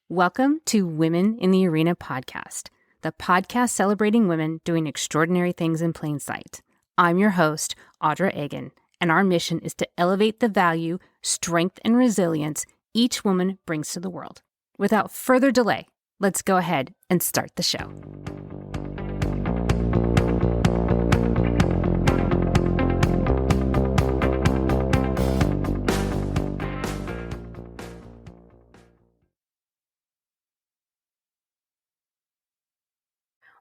Welcome to Women in the Arena podcast, the podcast celebrating women doing extraordinary things in plain sight. I'm your host, Audra Egan, and our mission is to elevate the value, strength, and resilience each woman brings to the world. Without further delay, let's go ahead and start the show.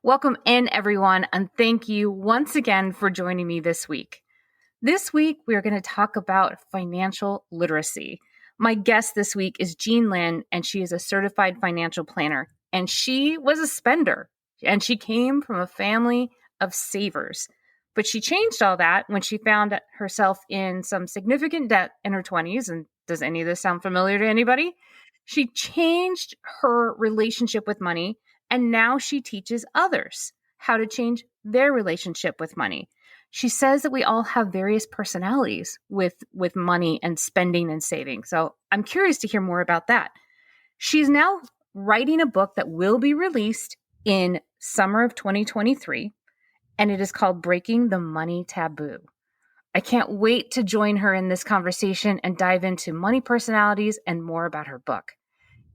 Welcome in, everyone, and thank you once again for joining me this week. This week, we are going to talk about financial literacy. My guest this week is Jean Lynn, and she is a certified financial planner, and she was a spender, and she came from a family of savers. But she changed all that when she found herself in some significant debt in her 20s, and does any of this sound familiar to anybody? She changed her relationship with money, and now she teaches others how to change their relationship with money. She says that we all have various personalities with money and spending and saving. So I'm curious to hear more about that. She's now writing a book that will be released in summer of 2023, and it is called Breaking the Money Taboo. I can't wait to join her in this conversation and dive into money personalities and more about her book.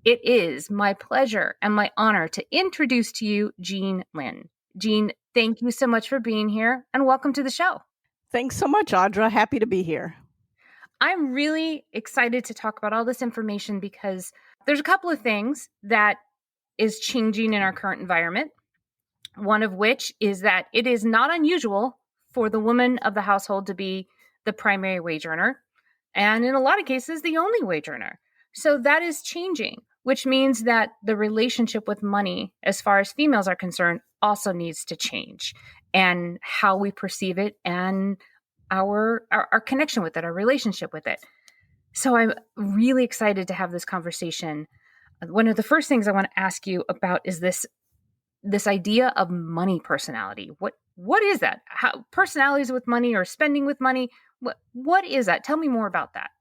It is my pleasure and my honor to introduce to you Jean Lynn. Jean, thank you so much for being here and welcome to the show. Thanks so much, Audra. Happy to be here. I'm really excited to talk about all this information because there's a couple of things that is changing in our current environment. One of which is that it is not unusual for the woman of the household to be the primary wage earner, and in a lot of cases, the only wage earner. So that is changing, which means that the relationship with money, as far as females are concerned, also needs to change, and how we perceive it and our connection with it, our relationship with it. So I'm really excited to have this conversation. One of the first things I want to ask you about is this idea of money personality. What is that? How personalities with money or spending with money? What is that? Tell me more about that.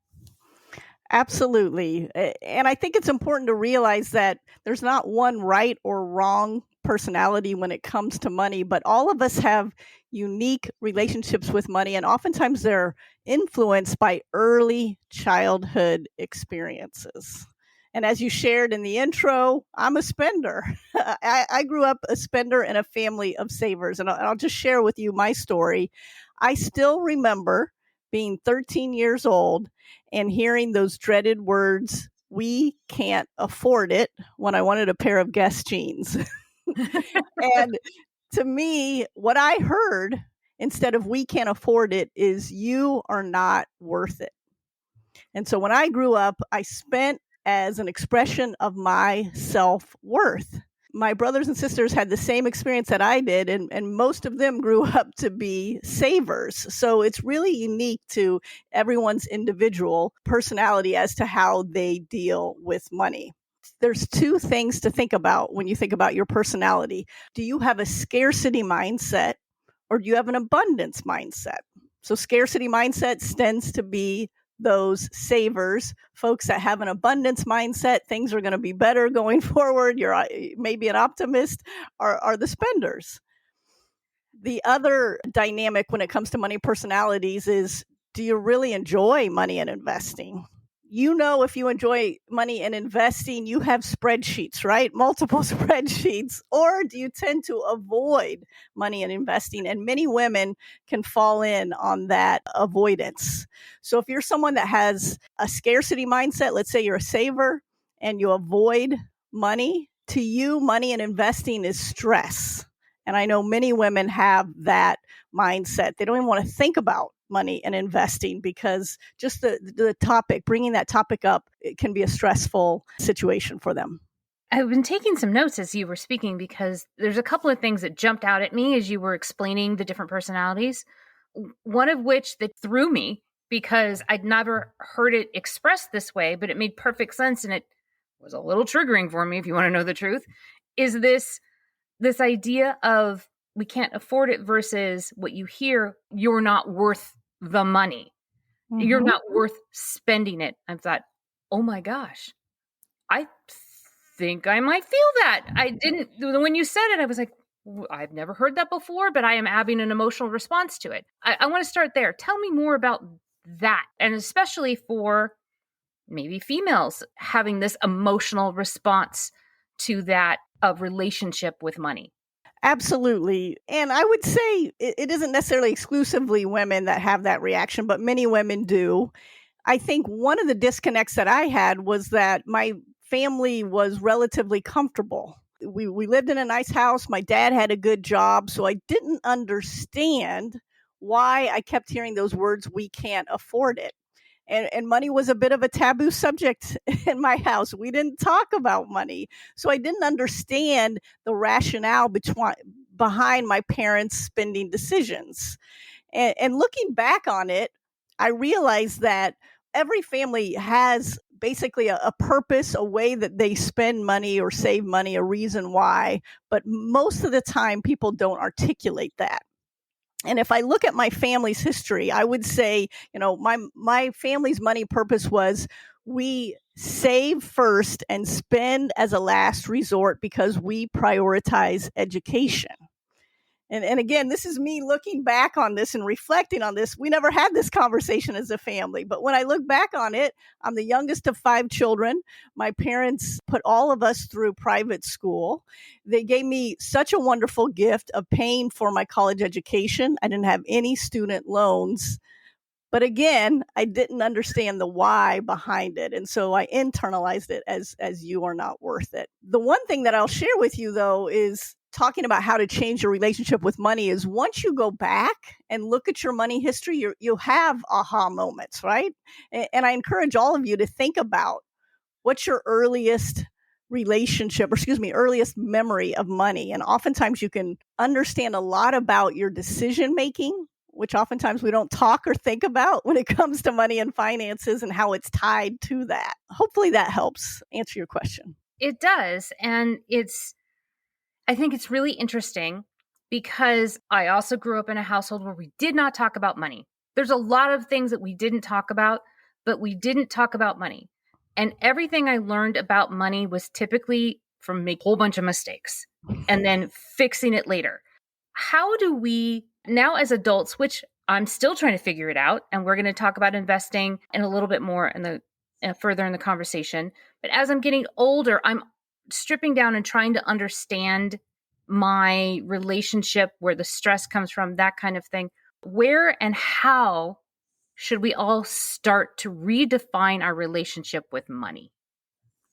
Absolutely. And I think it's important to realize that there's not one right or wrong personality when it comes to money, but all of us have unique relationships with money, and oftentimes they're influenced by early childhood experiences. And as you shared in the intro, I'm a spender. I grew up a spender in a family of savers, and I'll just share with you my story. I still remember being 13 years old and hearing those dreaded words, "We can't afford it," when I wanted a pair of Guess jeans. And to me, what I heard instead of "we can't afford it" is "you are not worth it." And so when I grew up, I spent as an expression of my self-worth. My brothers and sisters had the same experience that I did, and most of them grew up to be savers. So it's really unique to everyone's individual personality as to how they deal with money. There's two things to think about when you think about your personality. Do you have a scarcity mindset, or do you have an abundance mindset? So scarcity mindset tends to be those savers, folks that have an abundance mindset, things are going to be better going forward, you're maybe an optimist, are the spenders. The other dynamic when it comes to money personalities is, do you really enjoy money and investing? You know, if you enjoy money and investing, you have spreadsheets, right? Multiple spreadsheets. Or do you tend to avoid money and investing? And many women can fall in on that avoidance. So if you're someone that has a scarcity mindset, let's say you're a saver and you avoid money, to you, money and investing is stress. And I know many women have that mindset. They don't even want to think about money and investing because just the topic, bringing that topic up, it can be a stressful situation for them. I've been taking some notes as you were speaking because there's a couple of things that jumped out at me as you were explaining the different personalities. One of which that threw me because I'd never heard it expressed this way, but it made perfect sense and it was a little triggering for me, if you want to know the truth, is this idea of we can't afford it versus what you hear, you're not worth the money. Mm-hmm. You're not worth spending it. I thought, oh my gosh, I think I might feel that. I didn't, when you said it, I was like, I've never heard that before, but I am having an emotional response to it. I want to start there. Tell me more about that. And especially for maybe females having this emotional response to that of relationship with money. Absolutely. And I would say it isn't necessarily exclusively women that have that reaction, but many women do. I think one of the disconnects that I had was that my family was relatively comfortable. We lived in a nice house. My dad had a good job. So I didn't understand why I kept hearing those words, we can't afford it. And money was a bit of a taboo subject in my house. We didn't talk about money. So I didn't understand the rationale behind my parents' spending decisions. And looking back on it, I realized that every family has basically a purpose, a way that they spend money or save money, a reason why. But most of the time, people don't articulate that. And if I look at my family's history, I would say, my family's money purpose was we save first and spend as a last resort because we prioritize education. And again, this is me looking back on this and reflecting on this. We never had this conversation as a family. But when I look back on it, I'm the youngest of 5 children. My parents put all of us through private school. They gave me such a wonderful gift of paying for my college education. I didn't have any student loans. But again, I didn't understand the why behind it. And so I internalized it as you are not worth it. The one thing that I'll share with you, though, is talking about how to change your relationship with money is once you go back and look at your money history, you'll have aha moments, right? And I encourage all of you to think about what's your earliest earliest memory of money. And oftentimes you can understand a lot about your decision making, which oftentimes we don't talk or think about when it comes to money and finances and how it's tied to that. Hopefully that helps answer your question. It does. And I think it's really interesting because I also grew up in a household where we did not talk about money. There's a lot of things that we didn't talk about, but we didn't talk about money. And everything I learned about money was typically from making a whole bunch of mistakes and then fixing it later. How do we now as adults, which I'm still trying to figure it out, and we're going to talk about investing in a little bit more further in the conversation. But as I'm getting older, I'm stripping down and trying to understand my relationship, where the stress comes from, that kind of thing. Where and how should we all start to redefine our relationship with money?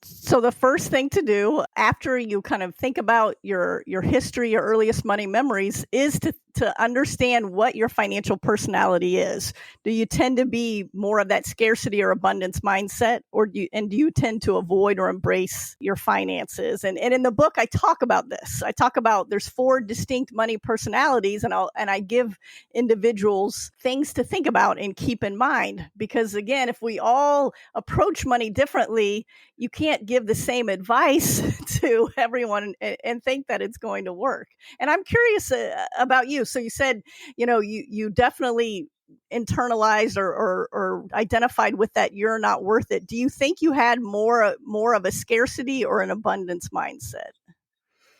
So the first thing to do after you kind of think about your history, your earliest money memories, is to understand what your financial personality is. Do you tend to be more of that scarcity or abundance mindset, or do you tend to avoid or embrace your finances? And in the book, I talk about this. I talk about there's 4 distinct money personalities, and I give individuals things to think about and keep in mind. Because again, if we all approach money differently, you can't give the same advice to everyone and think that it's going to work. And I'm curious about you. So you said, you definitely internalized or identified with that you're not worth it. Do you think you had more of a scarcity or an abundance mindset?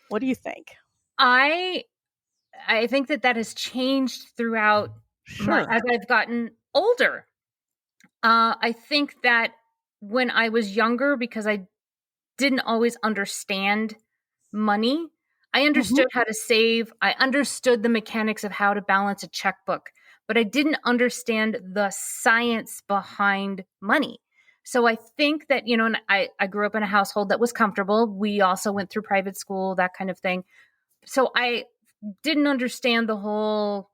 What do you think? I think that has changed throughout as I've gotten older. I think that when I was younger, because I didn't always understand money, I understood how to save. I understood the mechanics of how to balance a checkbook, but I didn't understand the science behind money. So I think that, and I grew up in a household that was comfortable. We also went through private school, that kind of thing. So I didn't understand the whole,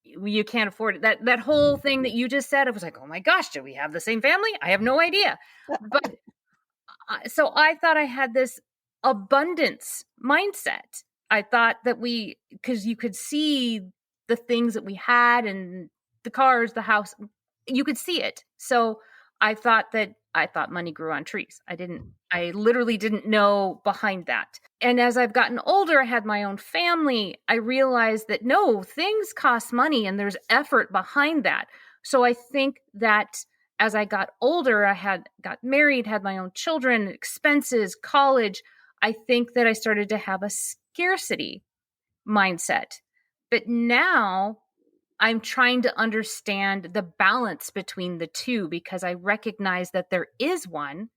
you can't afford it. That whole thing that you just said, I was like, oh my gosh, do we have the same family? I have no idea. But so I thought I had this abundance mindset. I thought that because you could see the things that we had and the cars, the house, you could see it. So I thought money grew on trees. I literally didn't know behind that. And as I've gotten older, I had my own family. I realized that no, things cost money and there's effort behind that. So I think that as I got older, got married, had my own children, expenses, college. I think that I started to have a scarcity mindset. But now I'm trying to understand the balance between the two because I recognize that there is one.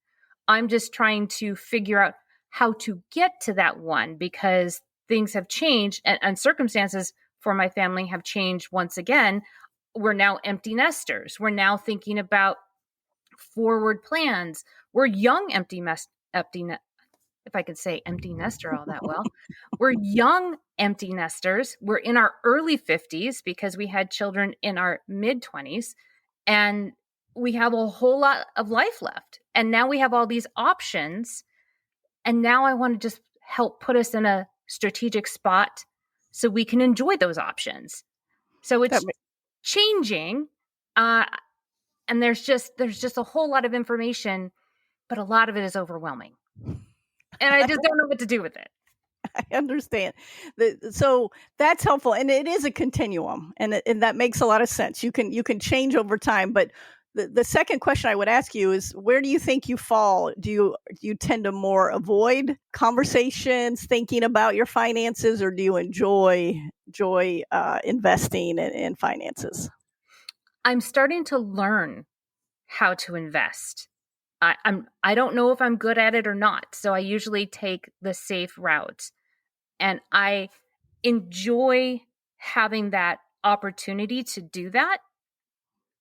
I'm just trying to figure out how to get to that one because things have changed and circumstances for my family have changed once again. We're now empty nesters. We're now thinking about forward plans. We're young if I could say empty nester all that well. We're young empty nesters. We're in our early 50s because we had children in our mid 20s, and we have a whole lot of life left. And now we have all these options. And now I want to just help put us in a strategic spot so we can enjoy those options. So it's changing. And there's just a whole lot of information, but a lot of it is overwhelming. And I just don't know what to do with it. I understand. So that's helpful. And it is a continuum. And that makes a lot of sense. You can change over time. But the second question I would ask you is, where do you think you fall? Do you tend to more avoid conversations, thinking about your finances, or do you enjoy investing in finances? I'm starting to learn how to invest. I don't know if I'm good at it or not. So I usually take the safe route. And I enjoy having that opportunity to do that.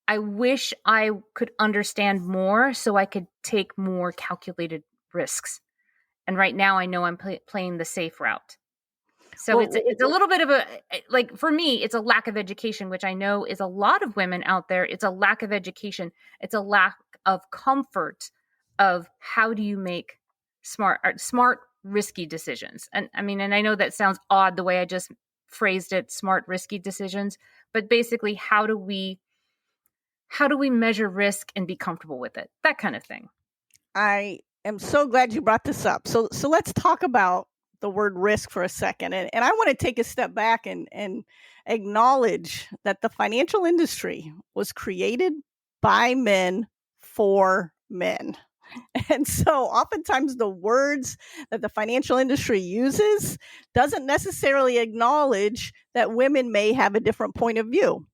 I wish I could understand more so I could take more calculated risks. And right now I know I'm playing the safe route. So it's a little bit of like, for me, it's a lack of education, which I know is a lot of women out there. It's a lack of education. It's a lack of comfort of how do you make smart, risky decisions. And I mean, and I know that sounds odd the way I just phrased it, smart, risky decisions, but basically how do we measure risk and be comfortable with it? That kind of thing. I am so glad you brought this up. So let's talk about the word risk for a second. And I want to take a step back and acknowledge that the financial industry was created by men for men. And so oftentimes the words that the financial industry uses doesn't necessarily acknowledge that women may have a different point of view.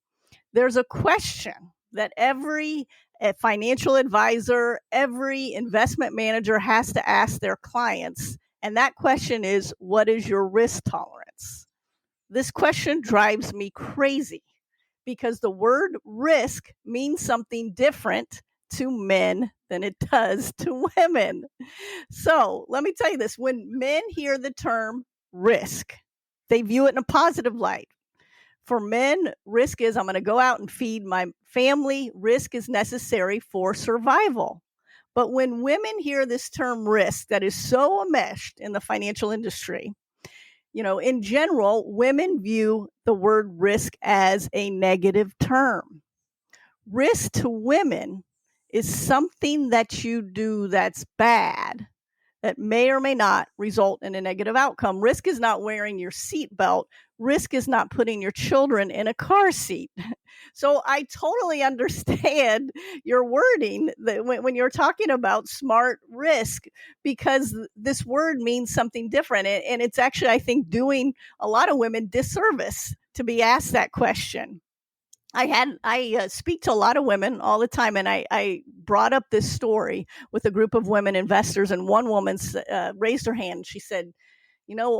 There's a question that every financial advisor, every investment manager has to ask their clients. And that question is, what is your risk tolerance? This question drives me crazy because the word risk means something different to men than it does to women. So let me tell you this. When men hear the term risk, they view it in a positive light. For men, risk is, I'm going to go out and feed my family. Risk is necessary for survival. But when women hear this term risk that is so enmeshed in the financial industry, in general, women view the word risk as a negative term. Risk to women is something that you do that's bad, that may or may not result in a negative outcome. Risk is not wearing your seatbelt. Risk is not putting your children in a car seat. So I totally understand your wording that when you're talking about smart risk, because this word means something different. And it's actually, I think, doing a lot of women disservice to be asked that question. I speak to a lot of women all the time, and I brought up this story with a group of women investors, and one woman raised her hand. She said,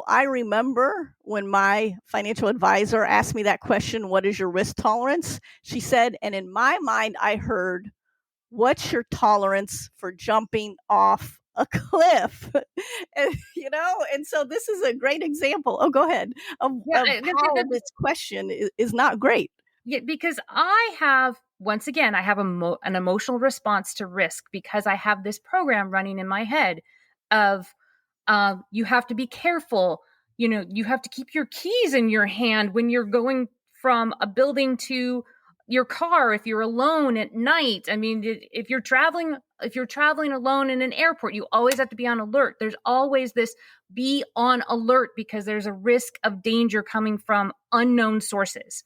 I remember when my financial advisor asked me that question, what is your risk tolerance? She said, and in my mind, I heard, what's your tolerance for jumping off a cliff? And so this is a great example. Oh, go ahead. Of how this question is not great. Yeah, because I have an emotional response to risk because I have this program running in my head of you have to be careful. You have to keep your keys in your hand when you're going from a building to your car. If you're alone at night, I mean, if you're traveling alone in an airport, you always have to be on alert. There's always this be on alert because there's a risk of danger coming from unknown sources.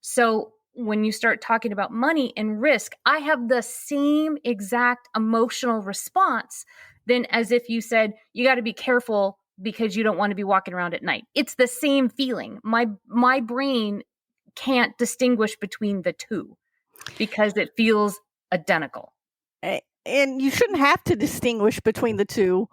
So when you start talking about money and risk, I have the same exact emotional response than as if you said, you got to be careful because you don't want to be walking around at night. It's the same feeling. My brain can't distinguish between the two because it feels identical. And you shouldn't have to distinguish between the two.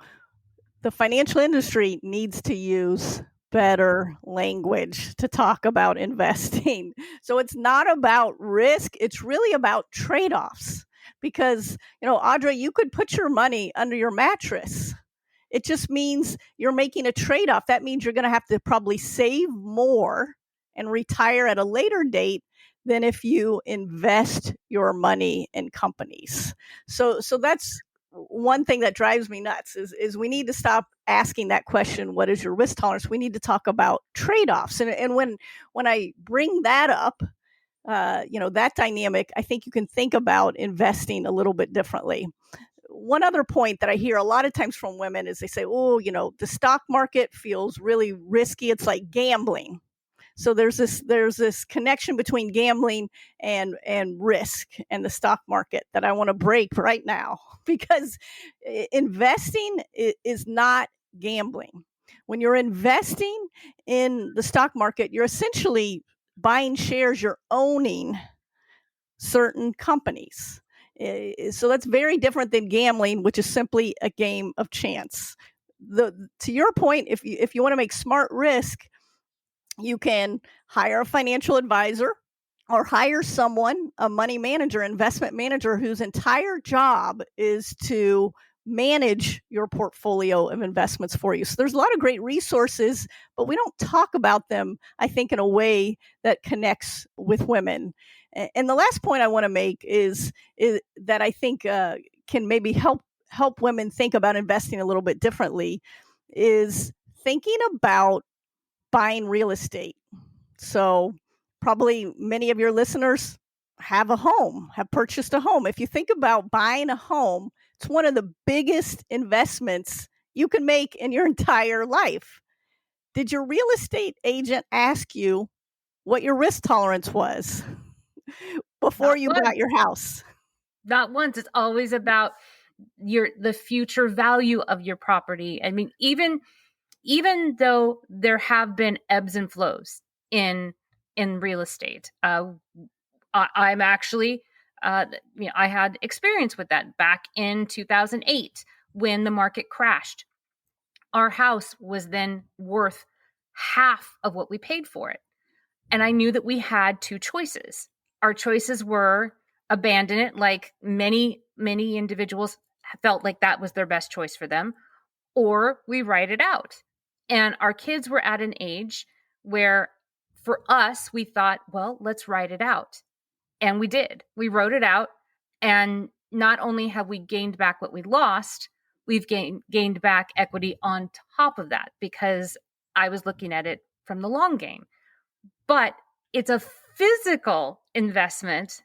The financial industry needs to use better language to talk about investing. So it's not about risk, it's really about trade-offs. Because, Audra, you could put your money under your mattress. It just means you're making a trade-off. That means you're going to have to probably save more and retire at a later date than if you invest your money in companies. So that's one thing that drives me nuts is we need to stop asking that question, what is your risk tolerance? We need to talk about trade-offs. And when I bring that up, that dynamic, I think you can think about investing a little bit differently. One other point that I hear a lot of times from women is they say, the stock market feels really risky. It's like gambling. So there's this connection between gambling and risk and the stock market that I want to break right now, because investing is not gambling. When you're investing in the stock market, you're essentially buying shares, you're owning certain companies. So that's very different than gambling, which is simply a game of chance. To your point, if you want to make smart risk, you can hire a financial advisor or hire someone, a money manager, investment manager, whose entire job is to manage your portfolio of investments for you. So there's a lot of great resources, but we don't talk about them, I think, in a way that connects with women. And the last point I want to make is that I think can maybe help women think about investing a little bit differently, is thinking about buying real estate. So probably many of your listeners have purchased a home. If you think about buying a home, it's one of the biggest investments you can make in your entire life. Did your real estate agent ask you what your risk tolerance was before you bought your house? Not once. It's always about the future value of your property. I mean, even though there have been ebbs and flows in real estate, I'm actually, I had experience with that back in 2008 when the market crashed. Our house was then worth half of what we paid for it. And I knew that we had two choices. Our choices were abandon it, like many individuals felt like that was their best choice for them, or we write it out. And our kids were at an age where, for us, we thought, well, let's write it out. And we did. We wrote it out. And not only have we gained back what we lost, we've gained back equity on top of that, because I was looking at it from the long game. But it's a physical investment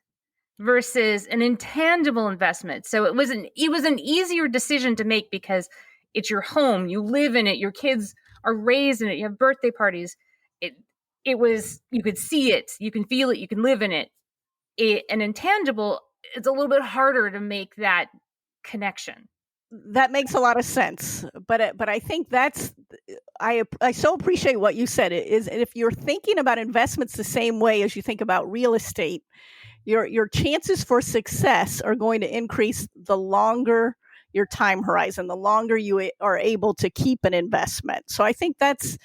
versus an intangible investment. So it was an easier decision to make because it's your home, you live in it, your kids are raised in it, you have birthday parties. It was, you could see it, you can feel it, you can live in it. An intangible, it's a little bit harder to make that connection. That makes a lot of sense, but I think I so appreciate what you said. Is if you're thinking about investments the same way as you think about real estate, your chances for success are going to increase the longer your time horizon, the longer you are able to keep an investment. So I think that's,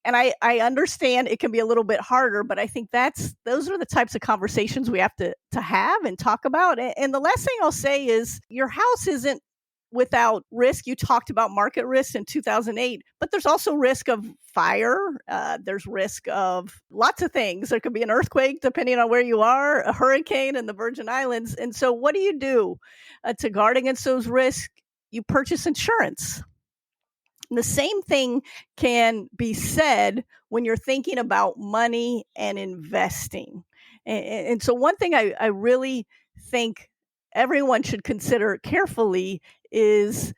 and I understand it can be a little bit harder, but I think those are the types of conversations we have to have and talk about. And the last thing I'll say is, your house isn't without risk. You talked about market risk in 2008, but there's also risk of fire. There's risk of lots of things. There could be an earthquake, depending on where you are, a hurricane in the Virgin Islands. And so what do you do to guard against those risks? You purchase insurance. And the same thing can be said when you're thinking about money and investing. And so one thing I really think everyone should consider carefully is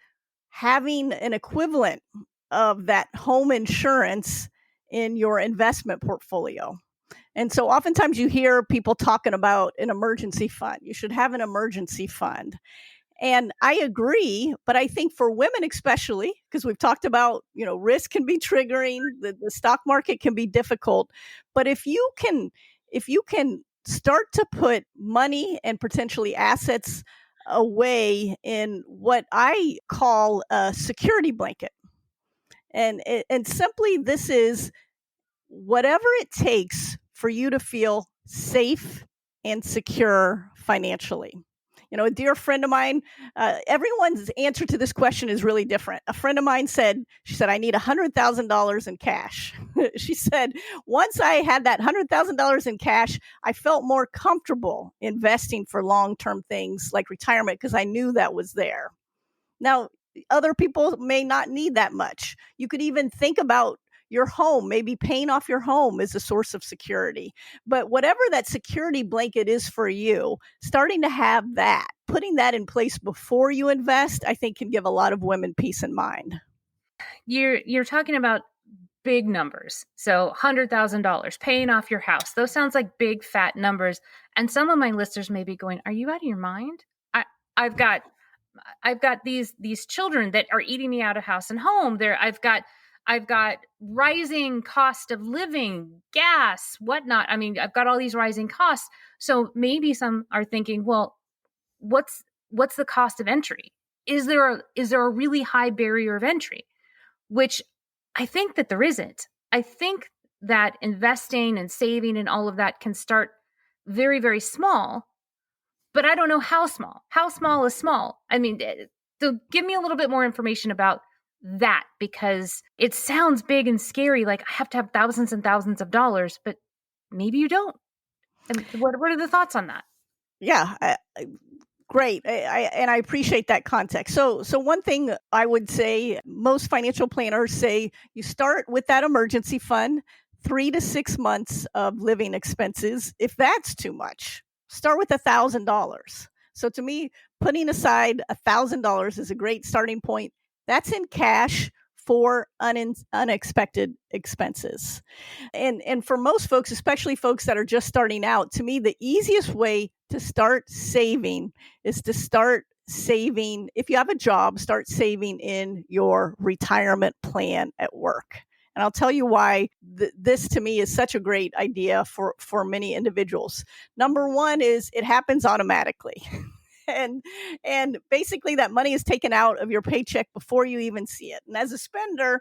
having an equivalent of that home insurance in your investment portfolio. And so oftentimes you hear people talking about an emergency fund. You should have an emergency fund. And I agree, but I think for women especially, because we've talked about, risk can be triggering, the stock market can be difficult. But if you can start to put money and potentially assets away in what I call a security blanket. And simply this is whatever it takes for you to feel safe and secure financially. A dear friend of mine, everyone's answer to this question is really different. A friend of mine said, I need $100,000 in cash. She said, once I had that $100,000 in cash, I felt more comfortable investing for long-term things like retirement because I knew that was there. Now, other people may not need that much. You could even think about your home, maybe paying off your home is a source of security. But whatever that security blanket is for you, starting to have that, putting that in place before you invest, I think can give a lot of women peace of mind. You're talking about big numbers. So $100,000, paying off your house. Those sounds like big fat numbers. And some of my listeners may be going, "Are you out of your mind? I've got these children that are eating me out of house and home. I've got rising cost of living, gas, whatnot. I mean, I've got all these rising costs." So maybe some are thinking, well, what's the cost of entry? Is there a really high barrier of entry? Which I think that there isn't. I think that investing and saving and all of that can start very, very small, but I don't know how small. How small is small? I mean, so give me a little bit more information about that, because it sounds big and scary, like I have to have thousands and thousands of dollars, but maybe you don't. And what are the thoughts on that? Yeah, great. And I appreciate that context. So one thing I would say, most financial planners say you start with that emergency fund, 3 to 6 months of living expenses. If that's too much, start with $1,000. So to me, putting aside $1,000 is a great starting point. That's in cash for unexpected expenses. And for most folks, especially folks that are just starting out, to me, the easiest way to start saving is to start saving. If you have a job, start saving in your retirement plan at work. And I'll tell you why this to me is such a great idea for many individuals. Number one is it happens automatically. And basically that money is taken out of your paycheck before you even see it. And as a spender,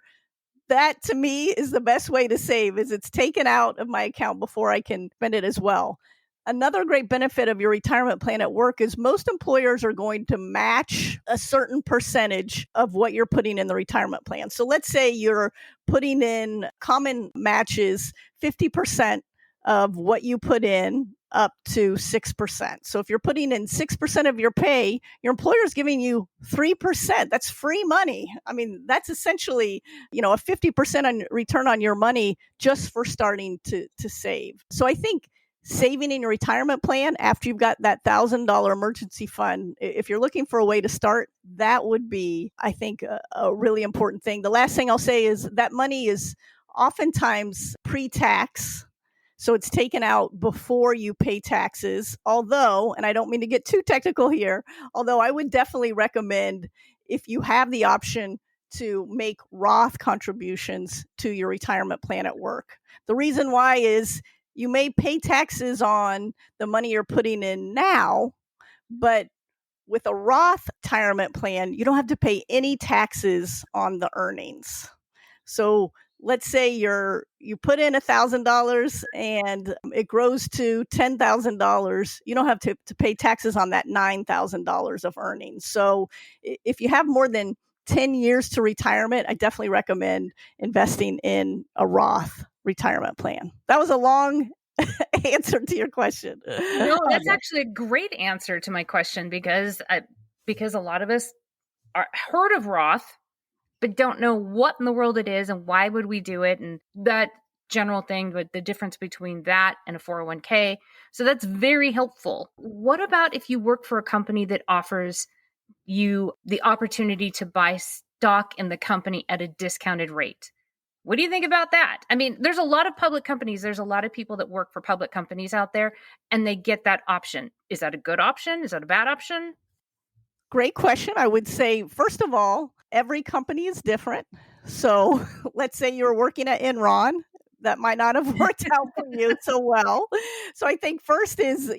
that to me is the best way to save, is it's taken out of my account before I can spend it as well. Another great benefit of your retirement plan at work is most employers are going to match a certain percentage of what you're putting in the retirement plan. So let's say you're putting in common matches 50% of what you put in up to 6%. So if you're putting in 6% of your pay, your employer is giving you 3%. That's free money. I mean, that's essentially, a 50% return on your money just for starting to save. So I think saving in your retirement plan after you've got that $1,000 emergency fund, if you're looking for a way to start, that would be, I think, a really important thing. The last thing I'll say is that money is oftentimes pre-tax. So it's taken out before you pay taxes. Although, and I don't mean to get too technical here, although I would definitely recommend, if you have the option, to make Roth contributions to your retirement plan at work. The reason why is you may pay taxes on the money you're putting in now, but with a Roth retirement plan, you don't have to pay any taxes on the earnings. So let's say you put in $1,000 and it grows to $10,000. You don't have to pay taxes on that $9,000 of earnings. So if you have more than 10 years to retirement, I definitely recommend investing in a Roth retirement plan. That was a long answer to your question. No, that's actually a great answer to my question, because a lot of us are heard of Roth, but don't know what in the world it is and why would we do it, and that general thing, but the difference between that and a 401k. So that's very helpful. What about if you work for a company that offers you the opportunity to buy stock in the company at a discounted rate? What do you think about that? I mean, there's a lot of public companies. There's a lot of people that work for public companies out there, and they get that option. Is that a good option? Is that a bad option? Great question. I would say, first of all, every company is different. So let's say you're working at Enron. That might not have worked out for you so well. So I think first is,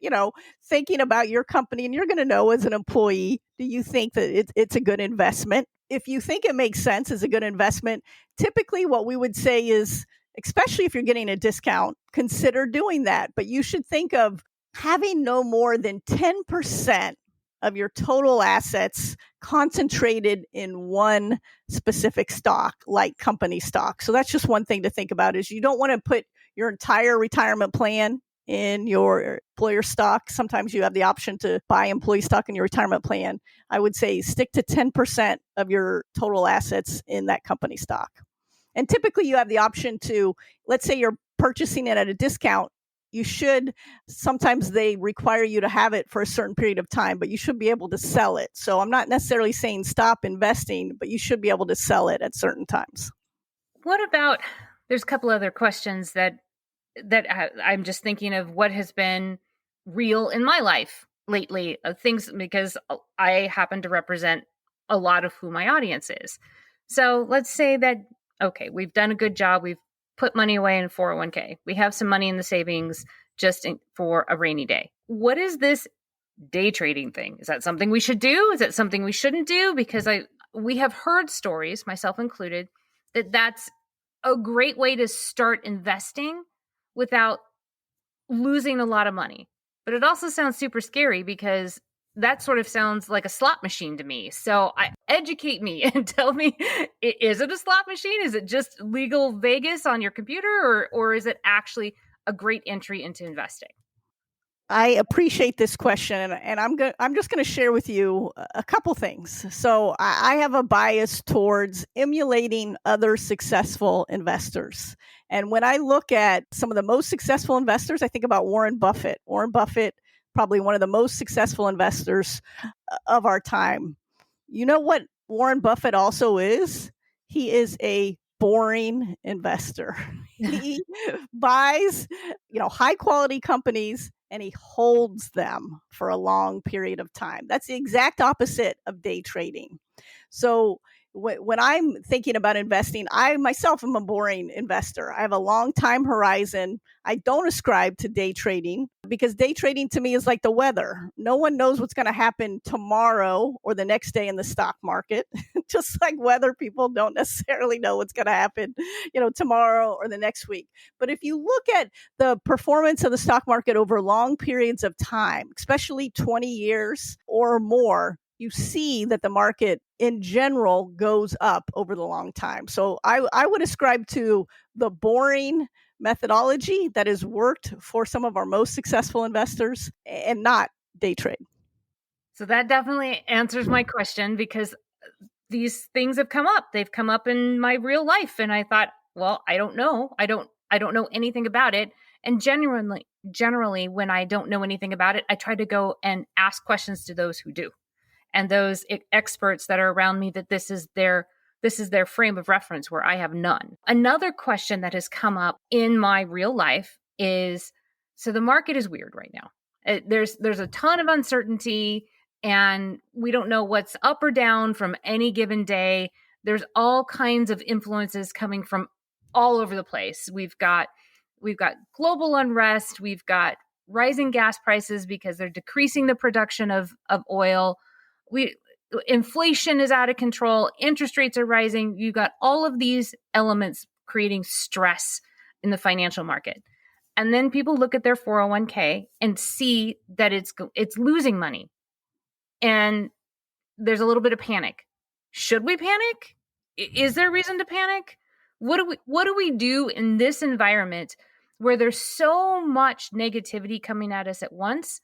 thinking about your company, and you're going to know as an employee, do you think that it's a good investment? If you think it makes sense as a good investment, typically what we would say is, especially if you're getting a discount, consider doing that. But you should think of having no more than 10% of your total assets concentrated in one specific stock, like company stock. So that's just one thing to think about, is you don't want to put your entire retirement plan in your employer stock. Sometimes you have the option to buy employee stock in your retirement plan. I would say stick to 10% of your total assets in that company stock. And typically you have the option to, let's say you're purchasing it at a discount, sometimes they require you to have it for a certain period of time, but you should be able to sell it. So I'm not necessarily saying stop investing, but you should be able to sell it at certain times. What about, there's a couple other questions that I'm just thinking of what has been real in my life lately, things, because I happen to represent a lot of who my audience is. So let's say that, okay, we've done a good job. We've put money away in 401k. We have some money in the savings just for a rainy day. What is this day trading thing? Is that something we should do? Is it something we shouldn't do? Because we have heard stories, myself included, that that's a great way to start investing without losing a lot of money. But it also sounds super scary because that sort of sounds like a slot machine to me. So educate me and tell me, is it a slot machine? Is it just legal Vegas on your computer, or is it actually a great entry into investing? I appreciate this question, and I'm just going to share with you a couple things. So I have a bias towards emulating other successful investors. And when I look at some of the most successful investors, I think about Warren Buffett. Warren Buffett, probably one of the most successful investors of our time. You know what Warren Buffett also is? He is a boring investor. He buys, high quality companies, and he holds them for a long period of time. That's the exact opposite of day trading. So when I'm thinking about investing, I myself am a boring investor. I have a long time horizon. I don't ascribe to day trading because day trading to me is like the weather. No one knows what's going to happen tomorrow or the next day in the stock market. Just like weather, people don't necessarily know what's going to happen, tomorrow or the next week. But if you look at the performance of the stock market over long periods of time, especially 20 years or more, you see that the market in general goes up over the long time. So I would ascribe to the boring methodology that has worked for some of our most successful investors and not day trade. So that definitely answers my question, because these things have come up. They've come up in my real life. And I thought, well, I don't know. I don't know anything about it. And generally, when I don't know anything about it, I try to go and ask questions to those who do. And those experts that are around me, that this is their frame of reference, where I have none. Another question that has come up in my real life is, so the market is weird right now. There's a ton of uncertainty, and we don't know what's up or down from any given day. There's all kinds of influences coming from all over the place. We've got global unrest. We've got rising gas prices because they're decreasing the production of oil. Inflation is out of control. Interest rates are rising. You've got all of these elements creating stress in the financial market. And then people look at their 401k and see that it's losing money. And there's a little bit of panic. Should we panic? Is there reason to panic? What do we do in this environment where there's so much negativity coming at us at once?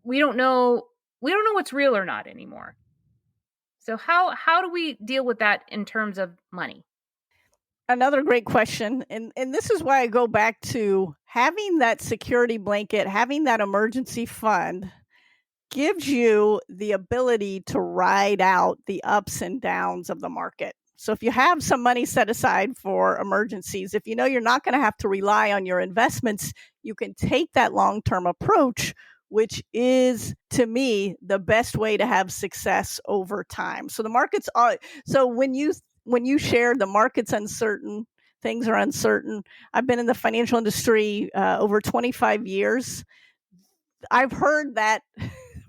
We don't know what's real or not anymore. So how do we deal with that in terms of money? Another great question. And this is why I go back to having that security blanket, having that emergency fund gives you the ability to ride out the ups and downs of the market. So if you have some money set aside for emergencies, if you know you're not going to have to rely on your investments, you can take that long-term approach, which is, to me, the best way to have success over time. So the markets are, so when you share the market's uncertain, things are uncertain. I've been in the financial industry over 25 years. I've heard that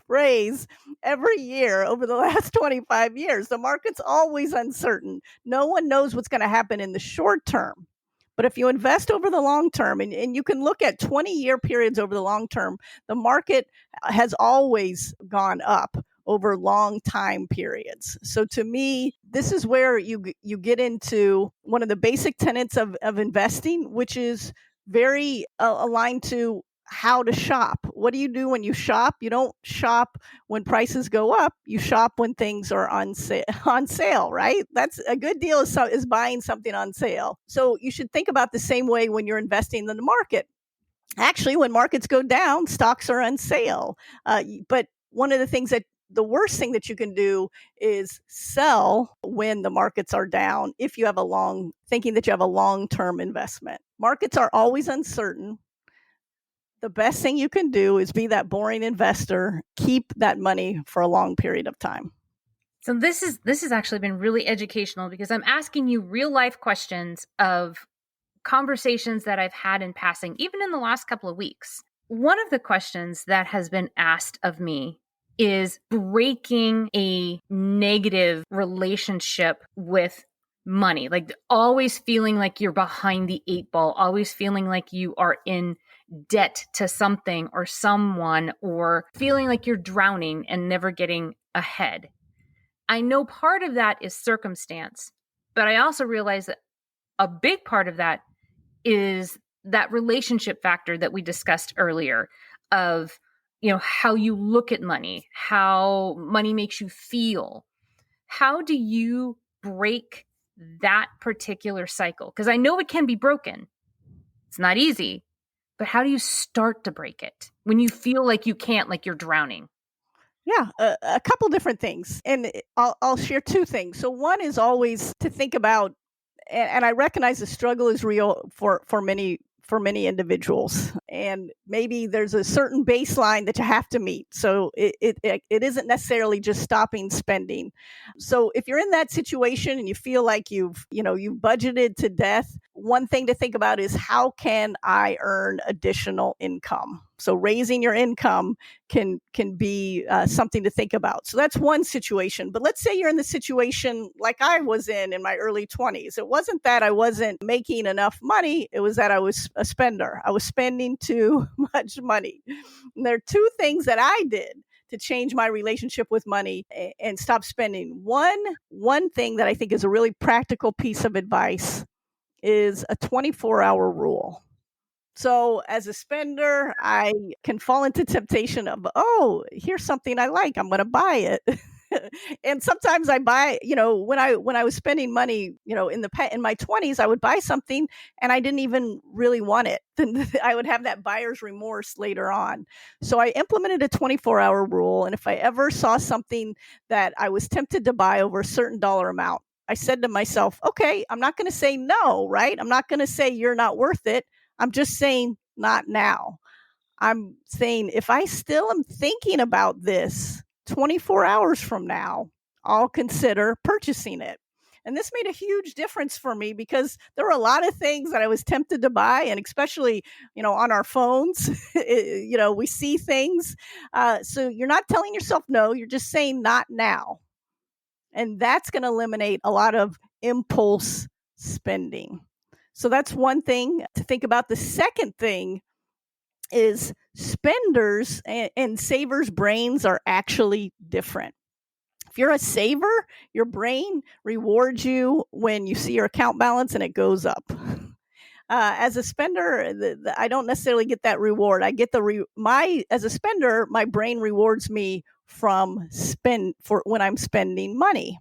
phrase every year over the last 25 years. The market's always uncertain. No one knows what's going to happen in the short term. But if you invest over the long term, and you can look at 20-year periods over the long term, the market has always gone up over long time periods. So to me, this is where you get into one of the basic tenets of investing, which is very aligned to how to shop. What do you do when you shop? You don't shop when prices go up. You shop when things are on sale, right? That's a good deal is buying something on sale. So you should think about the same way when you're investing in the market. Actually, when markets go down, stocks are on sale. But one of the things the worst thing that you can do is sell when the markets are down if you have thinking that you have a long-term investment. Markets are always uncertain. The best thing you can do is be that boring investor, keep that money for a long period of time. So this has actually been really educational because I'm asking you real life questions of conversations that I've had in passing, even in the last couple of weeks. One of the questions that has been asked of me is breaking a negative relationship with money, like always feeling like you're behind the 8 ball, always feeling like you are in debt to something or someone, or feeling like you're drowning and never getting ahead. I know part of that is circumstance, but I also realize that a big part of that is that relationship factor that we discussed earlier of, how you look at money, how money makes you feel. How do you break that particular cycle? Because I know it can be broken. It's not easy, but how do you start to break it when you feel like you can't, like you're drowning? Yeah, a couple different things. And I'll share two things. So one is always to think about, and I recognize the struggle is real for many individuals, and maybe there's a certain baseline that you have to meet. So it isn't necessarily just stopping spending. So if you're in that situation and you feel like you've budgeted to death, one thing to think about is, how can I earn additional income? So raising your income can be something to think about. So that's one situation. But let's say you're in the situation like I was in my early 20s. It wasn't that I wasn't making enough money. It was that I was a spender. I was spending too much money. And there are two things that I did to change my relationship with money and stop spending. One thing that I think is a really practical piece of advice is a 24-hour rule. So as a spender, I can fall into temptation of, here's something I like, I'm going to buy it. And sometimes I buy, when I was spending money, in my 20s, I would buy something and I didn't even really want it. Then I would have that buyer's remorse later on. So I implemented a 24-hour rule. And if I ever saw something that I was tempted to buy over a certain dollar amount, I said to myself, okay, I'm not going to say no, right? I'm not going to say you're not worth it. I'm just saying not now. I'm saying if I still am thinking about this 24 hours from now, I'll consider purchasing it. And this made a huge difference for me because there were a lot of things that I was tempted to buy, and especially, on our phones, we see things. So you're not telling yourself no, you're just saying not now. And that's going to eliminate a lot of impulse spending. So that's one thing to think about. The second thing is spenders and savers' brains are actually different. If you're a saver, your brain rewards you when you see your account balance and it goes up. As a spender, I don't necessarily get that reward. I get as a spender, my brain rewards me for when I'm spending money.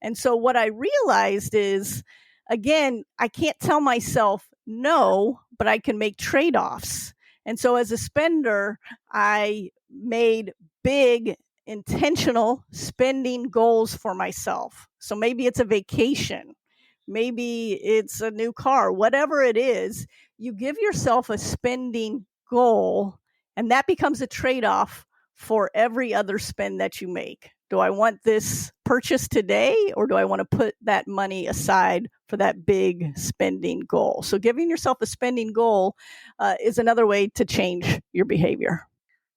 And so what I realized is, again, I can't tell myself no, but I can make trade-offs. And so as a spender, I made big intentional spending goals for myself. So maybe it's a vacation, maybe it's a new car, whatever it is, you give yourself a spending goal, and that becomes a trade-off for every other spend that you make. Do I want this purchase today, or do I want to put that money aside for that big spending goal? So giving yourself a spending goal is another way to change your behavior.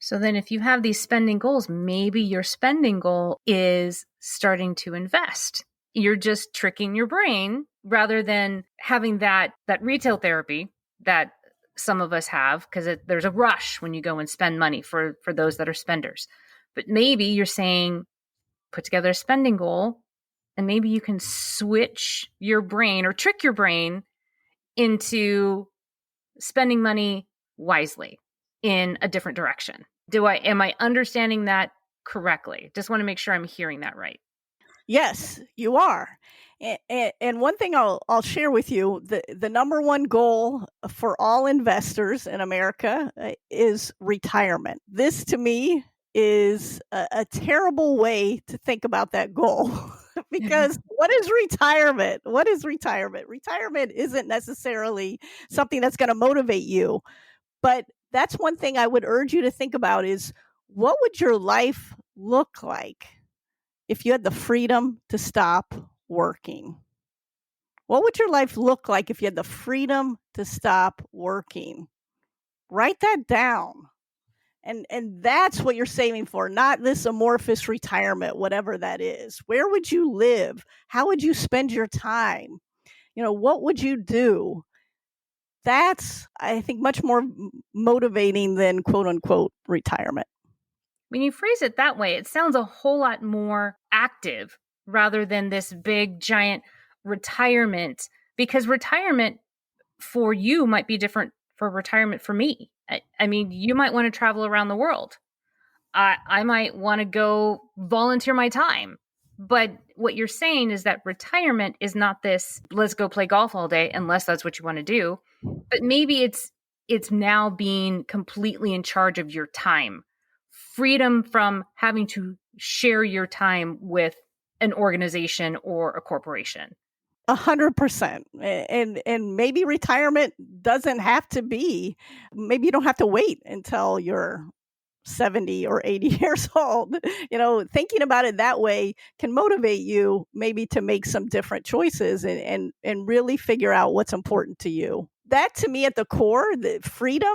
So then if you have these spending goals, maybe your spending goal is starting to invest. You're just tricking your brain rather than having that retail therapy that some of us have, because there's a rush when you go and spend money for those that are spenders. But maybe you're saying, put together a spending goal, and maybe you can switch your brain or trick your brain into spending money wisely in a different direction. Am I understanding that correctly? Just want to make sure I'm hearing that right. Yes, you are. And one thing I'll share with you, the number one goal for all investors in America is retirement. This to me is a terrible way to think about that goal. Because what is retirement? What is retirement? Retirement isn't necessarily something that's going to motivate you. But that's one thing I would urge you to think about is, what would your life look like if you had the freedom to stop working? What would your life look like if you had the freedom to stop working? Write that down. And that's what you're saving for, not this amorphous retirement, whatever that is. Where would you live? How would you spend your time? What would you do? That's, I think, much more motivating than quote unquote retirement. When you phrase it that way, it sounds a whole lot more active rather than this big, giant retirement, because retirement for you might be different for retirement for me. I mean, you might want to travel around the world. I might want to go volunteer my time. But what you're saying is that retirement is not this, let's go play golf all day, unless that's what you want to do. But maybe it's now being completely in charge of your time. Freedom from having to share your time with an organization or a corporation. 100%. And maybe retirement doesn't have to be, maybe you don't have to wait until you're 70 or 80 years old. Thinking about it that way can motivate you maybe to make some different choices and really figure out what's important to you. That, to me, at the core, the freedom,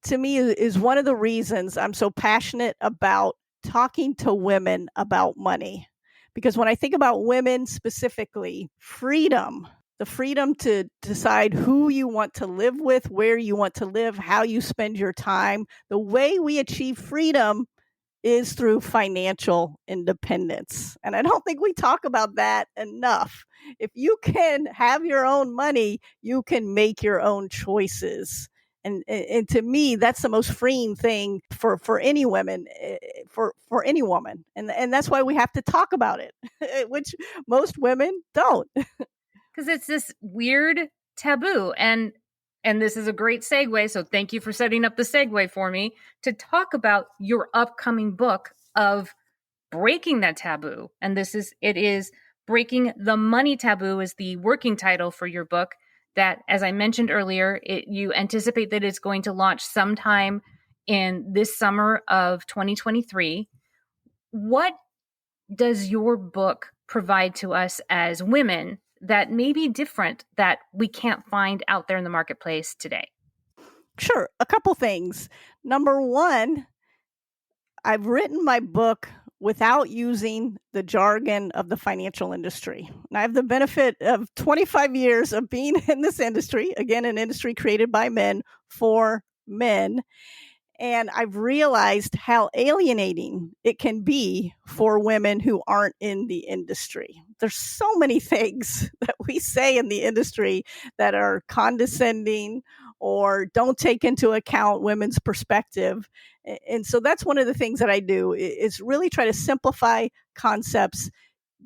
to me, is one of the reasons I'm so passionate about talking to women about money. Because when I think about women specifically, freedom, the freedom to decide who you want to live with, where you want to live, how you spend your time, the way we achieve freedom is through financial independence. And I don't think we talk about that enough. If you can have your own money, you can make your own choices. And to me, that's the most freeing thing for any women, for any woman. And that's why we have to talk about it, which most women don't. Because it's this weird taboo. And this is a great segue. So thank you for setting up the segue for me to talk about your upcoming book of breaking that taboo. And it is Breaking the Money Taboo is the working title for your book that, as I mentioned earlier, you anticipate that it's going to launch sometime in this summer of 2023. What does your book provide to us as women that may be different that we can't find out there in the marketplace today? Sure. A couple things. Number one, I've written my book without using the jargon of the financial industry. And I have the benefit of 25 years of being in this industry, again, an industry created by men for men. And I've realized how alienating it can be for women who aren't in the industry. There's so many things that we say in the industry that are condescending or don't take into account women's perspective. And so that's one of the things that I do is really try to simplify concepts,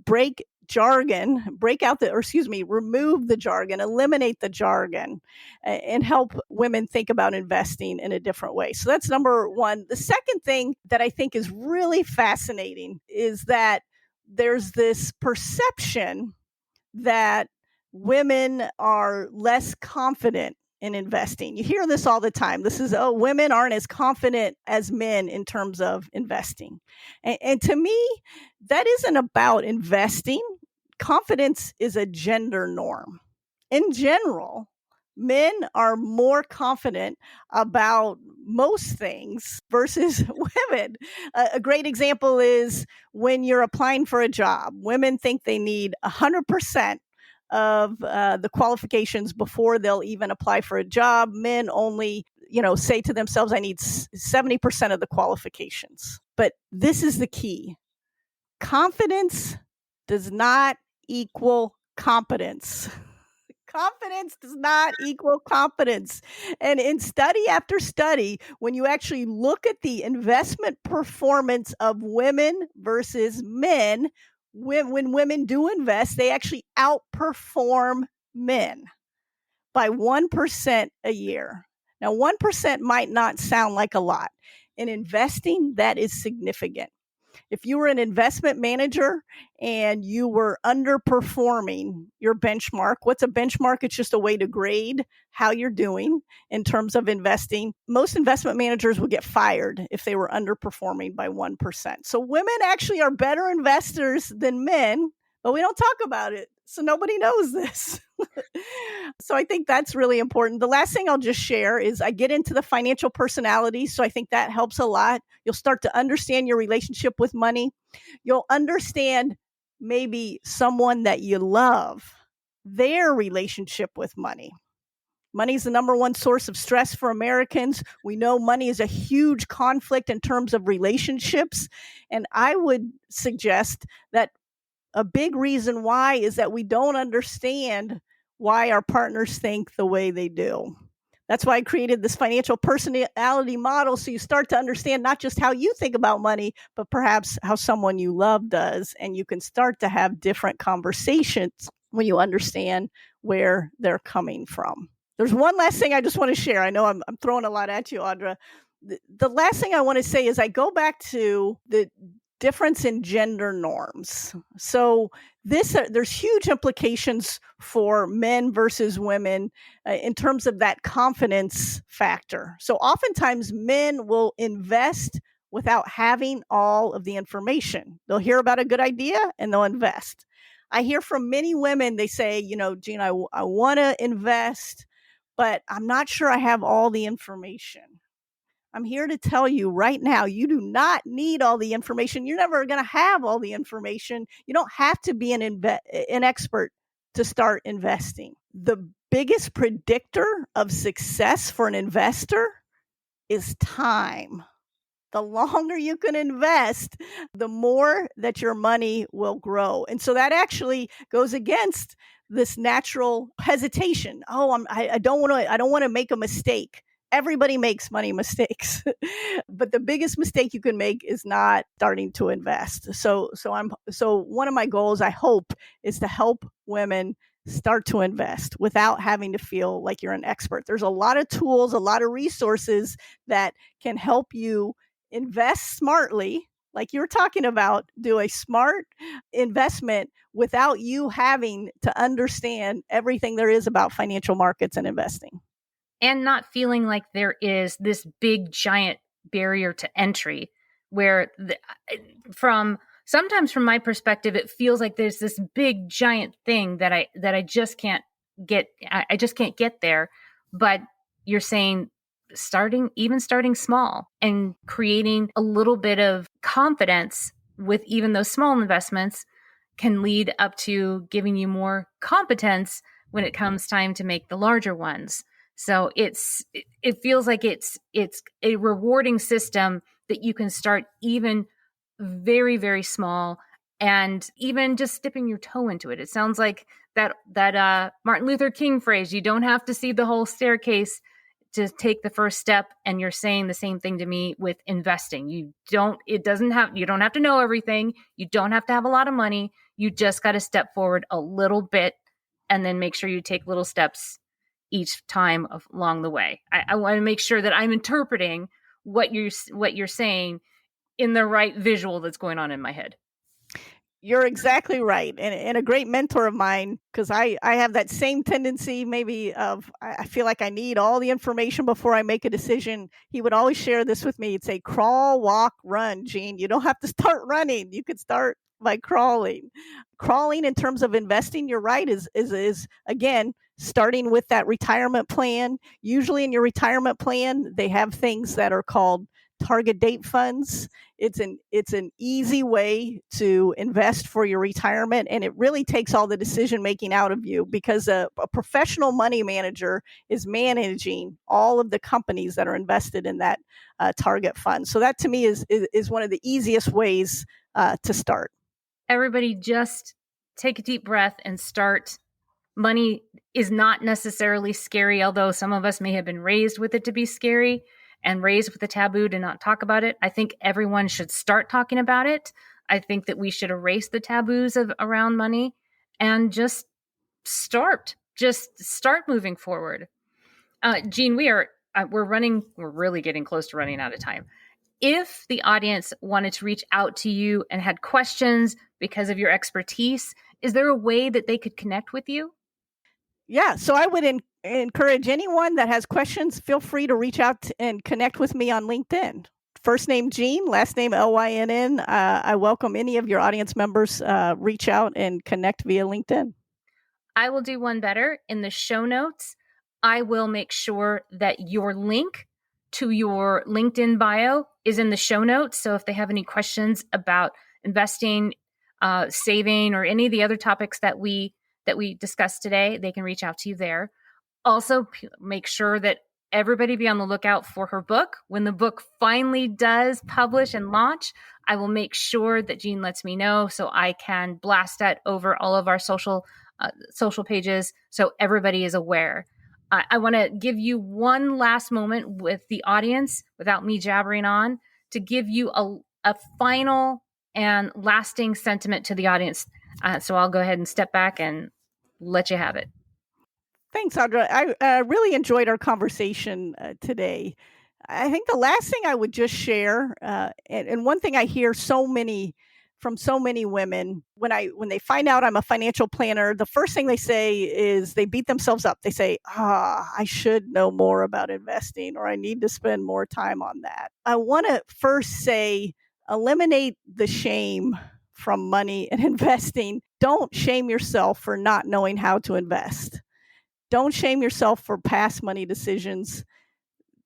break jargon, remove the jargon, eliminate the jargon, and help women think about investing in a different way. So that's number one. The second thing that I think is really fascinating is that there's this perception that women are less confident in investing. You hear this all the time. This is, women aren't as confident as men in terms of investing. And to me, that isn't about investing. Confidence is a gender norm. In general, men are more confident about most things versus women. A great example is when you're applying for a job. Women think they need 100% of the qualifications before they'll even apply for a job. Men only, say to themselves, I need 70% of the qualifications. But this is the key. Confidence does not equal competence. Confidence does not equal competence. And in study after study, when you actually look at the investment performance of women versus men, when women do invest, they actually outperform men by 1% a year. Now, 1% might not sound like a lot. In investing, that is significant. If you were an investment manager and you were underperforming your benchmark, what's a benchmark? It's just a way to grade how you're doing in terms of investing. Most investment managers would get fired if they were underperforming by 1%. So women actually are better investors than men, but we don't talk about it. So nobody knows this. So I think that's really important. The last thing I'll just share is I get into the financial personality. So I think that helps a lot. You'll start to understand your relationship with money. You'll understand maybe someone that you love, their relationship with money. Money is the number one source of stress for Americans. We know money is a huge conflict in terms of relationships. And I would suggest that a big reason why is that we don't understand why our partners think the way they do. That's why I created this financial personality model, so you start to understand not just how you think about money, but perhaps how someone you love does. And you can start to have different conversations when you understand where they're coming from. There's one last thing I just want to share. I know I'm throwing a lot at you, Audra. The last thing I want to say is I go back to the difference in gender norms. So there's huge implications for men versus women in terms of that confidence factor. So oftentimes men will invest without having all of the information. They'll hear about a good idea and they'll invest. I hear from many women, they say, Jean, I want to invest, but I'm not sure I have all the information. I'm here to tell you right now, you do not need all the information. You're never going to have all the information. You don't have to be an expert to start investing. The biggest predictor of success for an investor is time. The longer you can invest, the more that your money will grow. And so that actually goes against this natural hesitation. I don't want to make a mistake. Everybody makes money mistakes, but the biggest mistake you can make is not starting to invest. So one of my goals, I hope, is to help women start to invest without having to feel like you're an expert. There's a lot of tools, a lot of resources that can help you invest smartly, like you were talking about, do a smart investment without you having to understand everything there is about financial markets and investing. And not feeling like there is this big, giant barrier to entry where sometimes from my perspective, it feels like there's this big, giant thing that I just can't get. I just can't get there. But you're saying starting small and creating a little bit of confidence with even those small investments can lead up to giving you more competence when it comes time to make the larger ones. So it feels like it's a rewarding system that you can start even very, very small and even just dipping your toe into it. It sounds like that Martin Luther King phrase, you don't have to see the whole staircase to take the first step. And you're saying the same thing to me with investing. You don't have to know everything. You don't have to have a lot of money. You just got to step forward a little bit and then make sure you take little steps each time along the way. I want to make sure that I'm interpreting what you're saying in the right visual that's going on in my head. You're exactly right. And a great mentor of mine, because I have that same tendency, maybe of I feel like I need all the information before I make a decision. He would always share this with me. He'd say, crawl, walk, run, Jean. You don't have to start running. You could start by crawling. Crawling in terms of investing, you're right, is again starting with that retirement plan. Usually in your retirement plan, they have things that are called target date funds. It's an easy way to invest for your retirement, and it really takes all the decision making out of you, because a professional money manager is managing all of the companies that are invested in that target fund. So that to me is one of the easiest ways to start. Everybody just take a deep breath and start. Money is not necessarily scary, although some of us may have been raised with it to be scary and raised with the taboo to not talk about it. I think everyone should start talking about it. I think that we should erase the taboos around money and just start moving forward. Jean, we're really getting close to running out of time. If the audience wanted to reach out to you and had questions because of your expertise, is there a way that they could connect with you? Yeah, so I would encourage anyone that has questions, feel free to reach out and connect with me on LinkedIn. First name Jean, last name Lynn. I welcome any of your audience members reach out and connect via LinkedIn. I will do one better. In the show notes, I will make sure that your link to your LinkedIn bio is in the show notes. So if they have any questions about investing, saving, or any of the other topics that we discussed today, they can reach out to you there. Also, make sure that everybody be on the lookout for her book. When the book finally does publish and launch, I will make sure that Jean lets me know so I can blast that over all of our social pages so everybody is aware. I want to give you one last moment with the audience without me jabbering on to give you a final and lasting sentiment to the audience. So I'll go ahead and step back and let you have it. Thanks, Audra. I really enjoyed our conversation today. I think the last thing I would just share, and one thing I hear from so many women, when they find out I'm a financial planner, the first thing they say is they beat themselves up. They say, I should know more about investing, or I need to spend more time on that. I want to first say, eliminate the shame from money and investing. Don't shame yourself for not knowing how to invest. Don't shame yourself for past money decisions.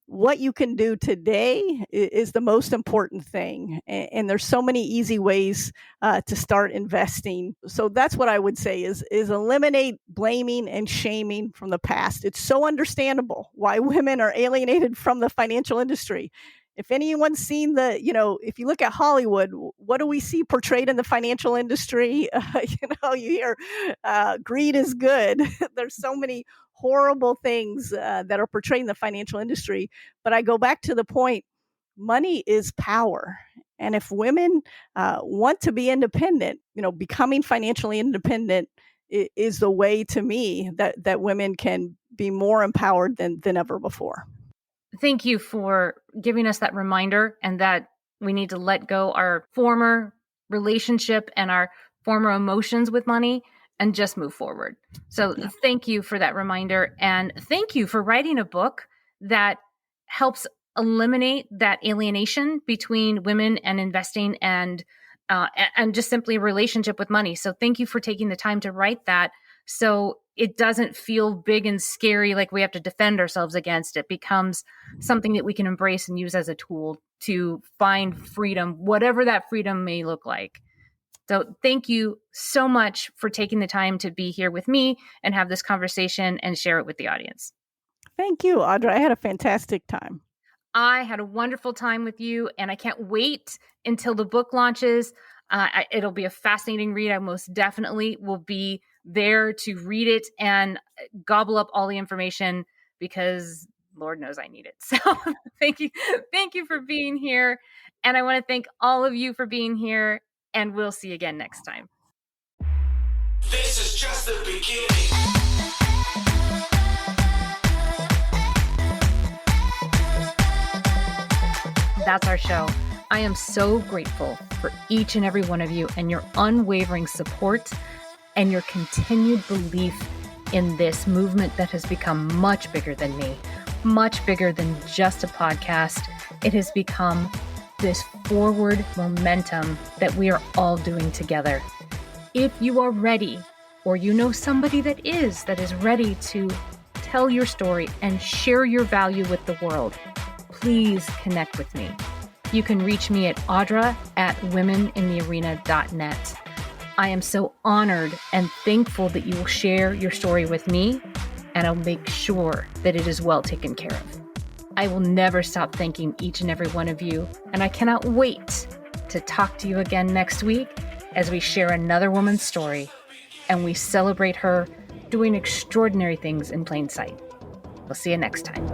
What you can do today is the most important thing. And there's so many easy ways to start investing. So that's what I would say is eliminate blaming and shaming from the past. It's so understandable why women are alienated from the financial industry. If anyone's seen if you look at Hollywood, what do we see portrayed in the financial industry? You hear greed is good. There's so many horrible things that are portrayed in the financial industry. But I go back to the point, money is power. And if women want to be independent, becoming financially independent is the way, to me, that women can be more empowered than ever before. Thank you for giving us that reminder, and that we need to let go our former relationship and our former emotions with money and just move forward. So Thank you for that reminder. And thank you for writing a book that helps eliminate that alienation between women and investing and just simply a relationship with money. So thank you for taking the time to write that, so it doesn't feel big and scary like we have to defend ourselves against. It becomes something that we can embrace and use as a tool to find freedom, whatever that freedom may look like. So thank you so much for taking the time to be here with me and have this conversation and share it with the audience. Thank you, Audra. I had a fantastic time. I had a wonderful time with you, and I can't wait until the book launches. It'll be a fascinating read. I most definitely will be there to read it and gobble up all the information, because Lord knows I need it. So thank you for being here. And I want to thank all of you for being here, and we'll see you again next time. This is just the beginning. That's our show. I am so grateful for each and every one of you and your unwavering support and your continued belief in this movement that has become much bigger than me, much bigger than just a podcast. It has become this forward momentum that we are all doing together. If you are ready, or you know somebody that is ready to tell your story and share your value with the world, please connect with me. You can reach me at audra@womeninthearena.net. I am so honored and thankful that you will share your story with me, and I'll make sure that it is well taken care of. I will never stop thanking each and every one of you, and I cannot wait to talk to you again next week as we share another woman's story and we celebrate her doing extraordinary things in plain sight. We'll see you next time.